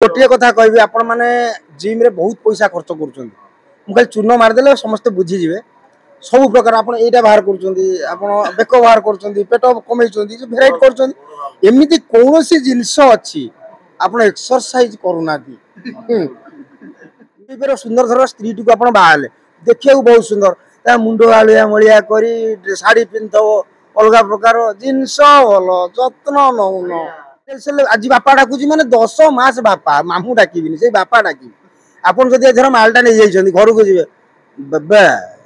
गोटे कथा कहि आपण मैंने जिम रे बहुत पैसा खर्च कर चूर्ण मारिदे समस्ते बुझीजे सब प्रकार आप बाहर कर बेक बाहर कर पेट कमे भेराइट करमती कौन जिनस अच्छी आप एक्सरसाइज करूना सुंदर धर स्त्री टी आप बाहर देखा बहुत सुंदर मुंड आलुआ मलिया कर शाढ़ी पिंधव अलग प्रकार जिनस भल जत्न नौन आज बापा डाकुची माने 10 मास बापा मामू डाकिबिनी से बापा डाकी आपन जदि एथर मालटा नै जाइछन्ती घर को जिवे बाबा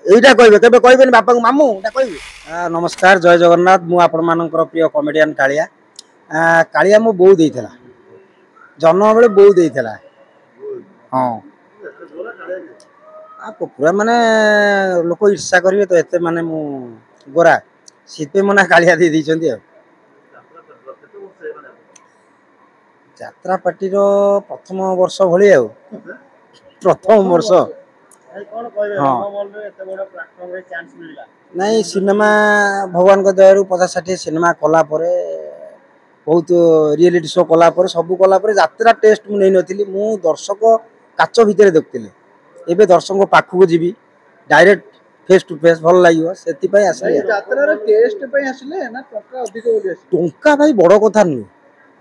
एइटा कहबे केबे कहबेनी बापा को मामू एटा कहबे। नमस्कार जय जगन्नाथ मु आपन मानकर प्रिय कॉमेडियन कालिया कालिया मो बौ देइथला जन्म बेले बौ देइथला हां आ पूरा माने लोक ईर्षा करिवे तो एते माने मु गोरा सिते मना कालिया दे दिछन्ती यात्रा पार्टी प्रथम वर्ष भाई प्रथम वर्ष नहीं सिनेमा भगवान दयारू 50-60 सिनेमा कला बहुत रियलिटी शो कला सब कला यात्रा टेस्ट मुझे नहीं मु दर्शक काच भितर देखुली एवं दर्शक पाखक जी डायरेक्ट फेस टू फेस भल लगे से टंका भाई बड़ कथा नुह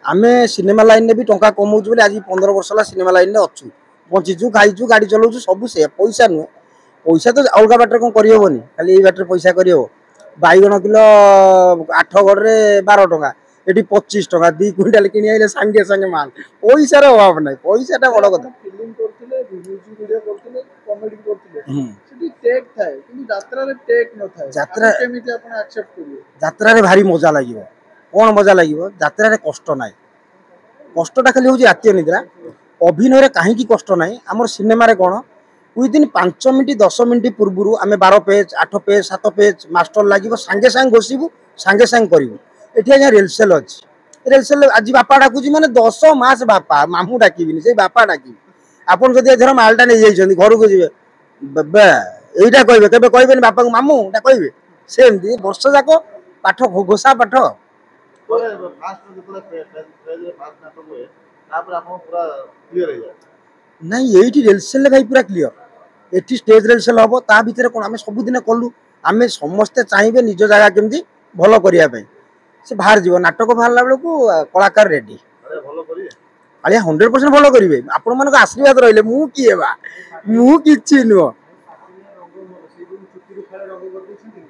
आमे सिनेमा लाइन में भी टंका कमाऊँ बोले आज 15 वर्ष है सिनेमा लाइन में अच्छु बंचीचु खाईचु गाड़ी चलाऊ सब से पैसा नुहे पैसा तो अलग बाटर कौन करहबनी खाली यही बाटर पैसा कर बैगण किलो 8 गड़े 12 टका ये 25 टका 2 क्विंटाल कि सांगे सांगे माल पैसार अभाव ना पैसा बड़ कथा यात्रा भारी मजा लगे कौन मजा लगे यात्रा कष्ट ना कष्टा खाली हूँ आत्य निद्रा अभिनय कहीं कष्ट ना आम सिनेमा कौन विदिन 5 मिनट 10 मिनट पूर्व आम 12 पेज 8 पेज 7 पेज मास्टर लगे सांगे सांगे घोषबू सांगे सांगे करूँ ये आज रेलसेल अच्छी रेलसेल आज बापा डाकुची माने 10 मास बापा मामू डाकिबिनी से बापा डाकी आपन जदि एथर मालटा नै जाइछन्ती घर को जिवे बाबा एइटा कहबे केबे कहबेनी बापा को मामू एटा कहबे सेमती वर्ष जाक पाठ घोषा पाठ नहीं ये रेलसेल भाई पूरा क्लीयर ये स्टेज रेलसेल हम ता भीतर कौन आम सबुदिन कलु आम समस्ते चाहिए निज जगह केमती भल करने से बाहर जीव नाटक बाहर बेलू कलाकार रेडी आलिया 100% भल करेंगे आपण मान आशीर्वाद रही मु किए कि नुह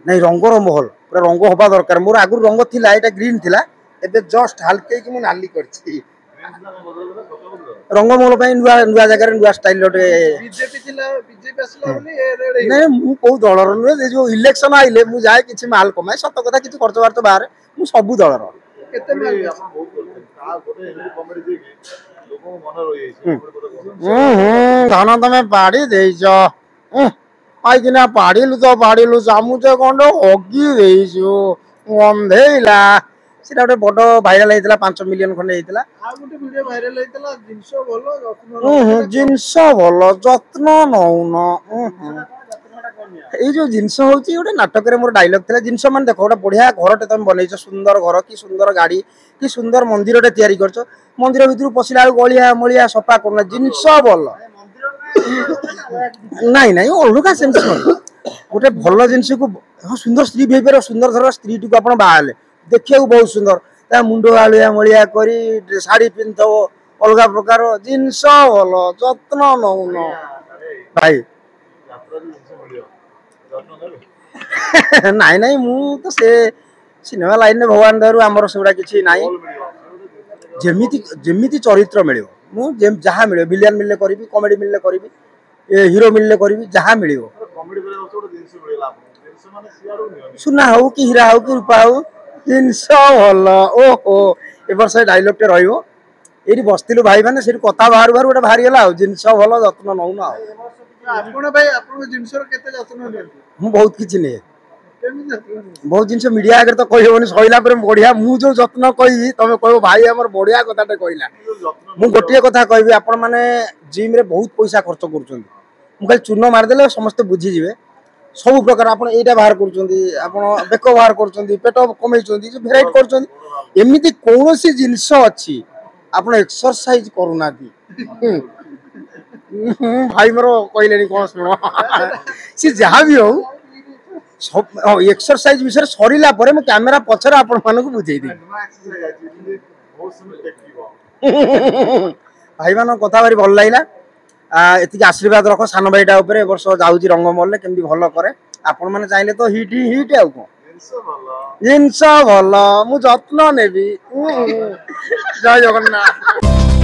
नहीं रंगर महल पूरा रंग हवा दरकार मोर आगुरी रंग थिला एटा ग्रीन थिला एबे जस्ट हल्के कि मु नाली करछि रंग महल पई नुआ नुआ जगह रे नुआ स्टाइल लोटे बीजेपी थिला बीजेपी असला बोली ए रेडी नहीं मु को दलर नुए जे जो इलेक्शन आइले मु जाय किछि माल कमाय सत कथा किछि खर्च बार तो बाहर मु सब दलर केते माल आपण बहुत करछन का गोटे हिंदी कॉमेडी देखि लोगो मन रहि जाय धान तमे पाड़ी देइछो आइकिना पाड़िलु तो पाड़िलु सामुचे खंड हगी देइछु गंधेइला सेटा गोटे बड़ भाइराल होइतला 5 मिलियन खंडे होइतला आ गोटे वीडियो भाइराल होइतला जिंस भलो जत्न नौन ये जो जिनस होची गोटे नाटक रे मोर डायलॉग थिला जिनस मान देखो गोटे बढ़िया घरटे तुम बनैछ सुंदर घर कि सुंदर गाड़ी कि सुंदर मंदिरटे तयारी करछ मंदिर भितर पसिला गलिया मलिया सफा करना जिनस भलो नहीं नहीं अलगा सेंस गोटे भल जिनस को हाँ सुंदर स्त्री बिहेवियर सुंदर धर स्त्री टी आप बाहर देखा बहुत सुंदर मुंड आलुआ मलिया कर शाढ़ी पिंधव अलग प्रकार जिनस भल जत्न नौन भाई नाई नाई मु तो से सिनेमा लाइन में भगवान दयारू आमर सेगुड़ा किछि नाई जेमिति जेमिति चरित्र मिलियो मु जहाँ मिले विलियन मिलले करिवि कॉमेडी मिलले करिवि हीरो मिलले करिवि जहाँ मिलियो सुना हो कि हीरा हो कि रूपा हो जिनस भल ओहो ए वर्ष डायलॉग टे रहिबो एठी बसतिलु भाई माने सेठी कथा बाहर बाहर गोटे बाहर गेला जिनस भल जत्न नौना आपण भाई आपण जिनस रो केते जत्न लेंती मु बहुत किछि ने बहुत जिनस मीडिया आगे तो कहबनी सइला पर बढ़िया मु जो जत्न कहि तमे कहबो भाई हमर बढ़िया कथाटे कहला मु गोटिए कथा कहबी आपण माने जिम रे बहुत पैसा खर्च करछन मु खाली चूर्ण मारिदे समस्ते बुझी जिवे सब प्रकार आप बाहर कर बेक बाहर कर पेट कमे भेराइट करमती कौन जिनस अच्छी ଆପଣ ଏକ୍ସରସାଇଜ କରୁନାହାନ୍ତି। ଭାଇ ମୋର କହିଲେଣି କଣ ଶୁଣ ସେ ଯାହା ବି ହଉ ଏକ୍ସରସାଇଜ ବିଷୟରେ ସରିଲା ପରେ ମୁଁ କ୍ୟାମେରା ପଛରେ ଆପଣ ମାନଙ୍କୁ ବୁଝେଇଦେବି। ଭାଇମାନଙ୍କ କଥା ଭାରି ଭଲ ଲାଗିଲା। ଏତିକି ଆଶୀର୍ବାଦ ରଖ ସାନ ଭାଇଟା ଉପରେ। ଏ ବର୍ଷ ଯାଉଛି ରଙ୍ଗମହଲରେ କେମିତି ଭଲ କରେ। ଆପଣ ମାନେ ଚାହିଁଲେ ତ ହିଟ୍ ହିଟ୍ ଆଉ କଣ ଜିନିଷ ଭଲ ମୁଁ ଯତ୍ନ ନେବି। ଜୟ ଜଗନ୍ନାଥ।